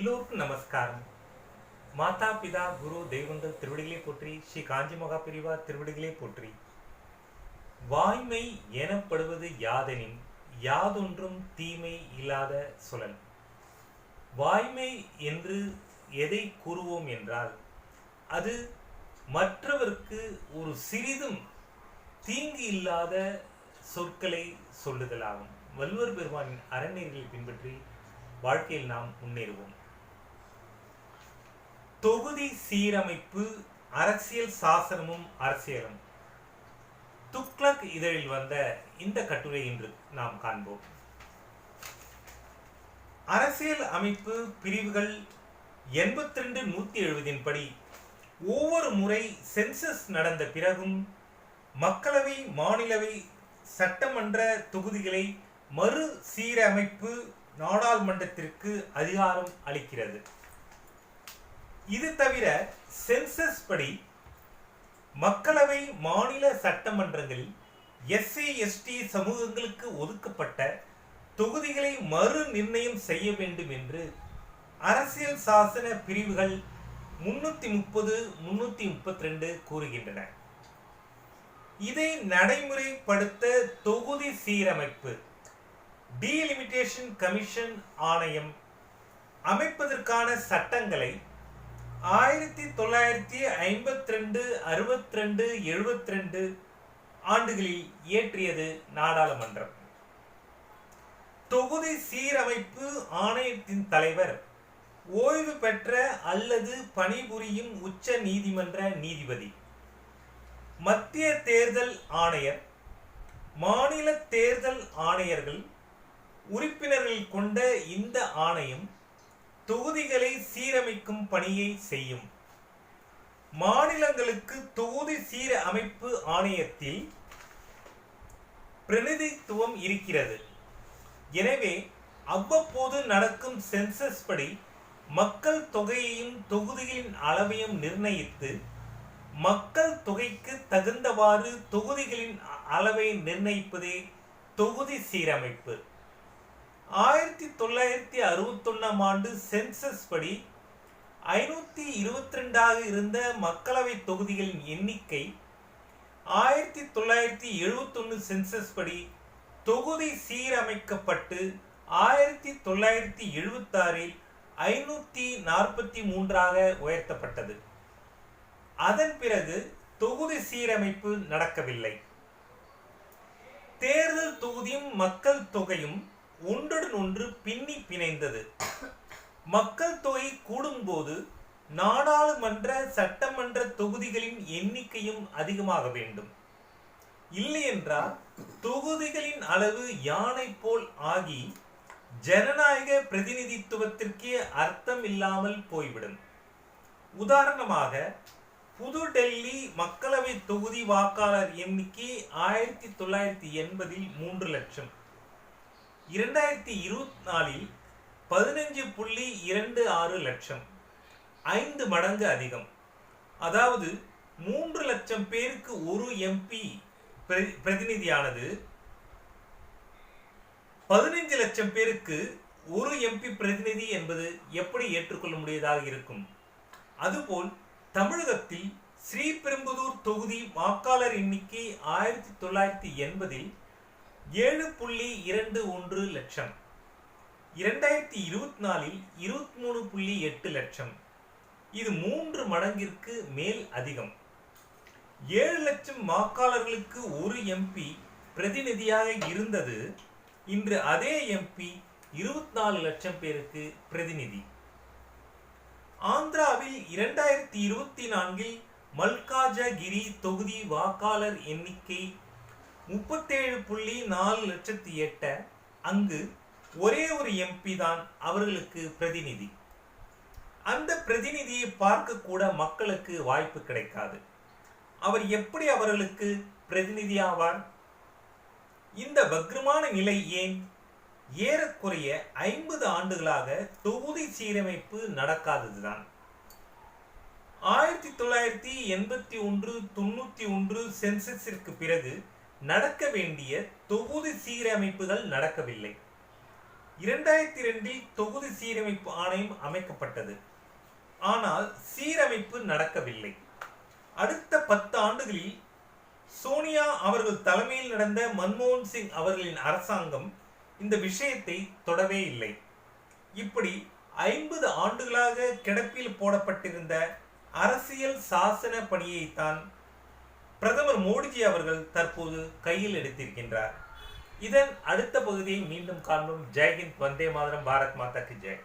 எல்லோருக்கும் நமஸ்காரம். மாதா பிதா குரு தெய்வங்கள் திருவடிகளே போற்றி, ஸ்ரீ காஞ்சி மகா பிரிவா திருவடிகளே போற்றி. வாய்மை எனப்படுவது யாதெனின் யாதொன்றும் தீமை இல்லாத சொலல். வாய்மை என்று எதை கூறுவோம் என்றால் அது மற்றவருக்கு ஒரு சிறிதும் தீங்கு இல்லாத சொற்களை சொல்லுதலாகும். வள்ளுவர் பெருமானின் அறநெறிகளை பின்பற்றி வாழ்க்கையில் நாம் முன்னேறுவோம். தொகுதி சீரமைப்பு, அரசியல் சாசனமும் அரசியலும். துக்ளக் இதழில் வந்த இந்த கட்டுரை இன்று நாம் காண்போம். அரசியல் அமைப்பு பிரிவுகள் 82-170 படி ஒவ்வொரு முறை சென்சஸ் நடந்த பிறகும் மக்களவை, மாநிலவை, சட்டமன்ற தொகுதிகளை மறு சீரமைப்பு நாடாளுமன்றத்திற்கு அதிகாரம் அளிக்கிறது. இது தவிர சென்சஸ் படி மக்களவை, மாநில சட்டமன்றங்களில் எஸ்சி எஸ்டி சமூகங்களுக்கு ஒதுக்கப்பட்ட தொகுதிகளை மறு நிர்ணயம் செய்ய வேண்டும் என்று அரசியல் சாசன பிரிவுகள் 330, 332 கூறுகின்றன. இதை நடைமுறைப்படுத்த தொகுதி சீரமைப்பு டீலிமிட்டேஷன் கமிஷன் ஆணையம் அமைப்பதற்கான சட்டங்களை 1952, 62, 72 ஆண்டுகளில் இயற்றியது நாடாளுமன்றம். தொகுதி சீரமைப்பு ஆணையத்தின் தலைவர் ஓய்வு பெற்ற அல்லது பணிபுரியும் உச்ச நீதிமன்ற நீதிபதி. மத்திய தேர்தல் ஆணையர், மாநில தேர்தல் ஆணையர்கள் உறுப்பினர்கள் கொண்ட இந்த ஆணையம் தொகுதிகளை சீரமைக்கும் பணியை செய்யும். மாநிலங்களுக்கு தொகுதி சீரமைப்பு ஆணையத்தில் பிரதிநிதித்துவம் இருக்கிறது. எனவே அவ்வப்போது நடக்கும் சென்சஸ் படி மக்கள் தொகையையும் தொகுதிகளின் அளவையும் நிர்ணயித்து மக்கள் தொகைக்கு தகுந்தவாறு தொகுதிகளின் அளவை நிர்ணயிப்பதே தொகுதி சீரமைப்பு. 1961 ஆண்டு சென்சஸ் படி 522 இருந்த மக்களவை தொகுதிகளின் எண்ணிக்கை 1971 சென்சஸ் படி தொகுதி சீரமைக்கப்பட்டு 1976 543 உயர்த்தப்பட்டது. அதன் பிறகு தொகுதி சீரமைப்பு நடக்கவில்லை. தேர்தல் தொகுதியும் மக்கள் தொகையும் ஒன்றுடன் ஒன்று பின்னி பிணைந்தது. மக்கள் தொகை கூடும்போது நாடாளுமன்ற, சட்டமன்ற தொகுதிகளின் எண்ணிக்கையும் அதிகமாக வேண்டும். இல்லையென்றால் தொகுதிகளின் அளவு யானை போல் ஆகி ஜனநாயக பிரதிநிதித்துவத்திற்கே அர்த்தம் இல்லாமல் போய்விடும். உதாரணமாக, புதுடெல்லி மக்களவை தொகுதி வாக்காளர் எண்ணிக்கை 1980 3 லட்சம். 2024 15.26 லட்சம், 5 மடங்கு அதிகம். அதாவது 3 லட்சம் பேருக்கு ஒரு எம்பி பிரதிநிதியானது 15 லட்சம் பேருக்கு ஒரு எம்பி பிரதிநிதி என்பது எப்படி ஏற்றுக்கொள்ள முடியாதாக இருக்கும்? அதுபோல் தமிழகத்தில் ஸ்ரீபெரும்புதூர் தொகுதி வாக்காளர் எண்ணிக்கை 1980 7.21 லட்சம். 2024 23.8 லட்சம். இது 3 மடங்கிற்கு மேல் அதிகம். 7 லட்சம் வாக்காளர்களுக்கு ஒரு எம்பி பிரதிநிதியாக இருந்தது. இன்று அதே எம்பி 24 லட்சம் பேருக்கு பிரதிநிதி. ஆந்திராவில் 2024 மல்காஜகிரி தொகுதி வாக்காளர் எண்ணிக்கை 37.4 லட்சத்தை எட்ட அங்கு ஒரே ஒரு எம்பி தான் அவர்களுக்கு பிரதிநிதி. அந்த பிரதிநிதியை பார்க்க கூட மக்களுக்கு வாய்ப்பு கிடைக்காது. அவர் எப்படி அவர்களுக்கு பிரதிநிதி ஆவார்? இந்த வக்ரமான நிலை ஏன்? ஏறக்குறைய 50 ஆண்டுகளாக தொகுதி சீரமைப்பு நடக்காததுதான். 1981-91 சென்சஸிற்கு பிறகு நடக்க வேண்டிய தொகுதி சீரமைப்புகள் நடக்கவில்லை. 2002 தொகுதி சீரமைப்பு ஆணையம் அமைக்கப்பட்டது. ஆனால் சீரமைப்பு நடக்கவில்லை. அடுத்த 10 ஆண்டுகளில் சோனியா அவர்கள் தலைமையில் நடந்த மன்மோகன் சிங் அவர்களின் அரசாங்கம் இந்த விஷயத்தை தொடவே இல்லை. இப்படி 50 ஆண்டுகளாக கிடப்பில் போடப்பட்டிருந்த அரசியல் சாசன பணியைத்தான் பிரதமர் மோடிஜி அவர்கள் தற்போது கையில் எடுத்திருக்கின்றார். இதன் அடுத்த பகுதியை மீண்டும் காண்போம். ஜெய்ஹிந்த், வந்தே மாதரம், பாரத் மாதா கி ஜெய்.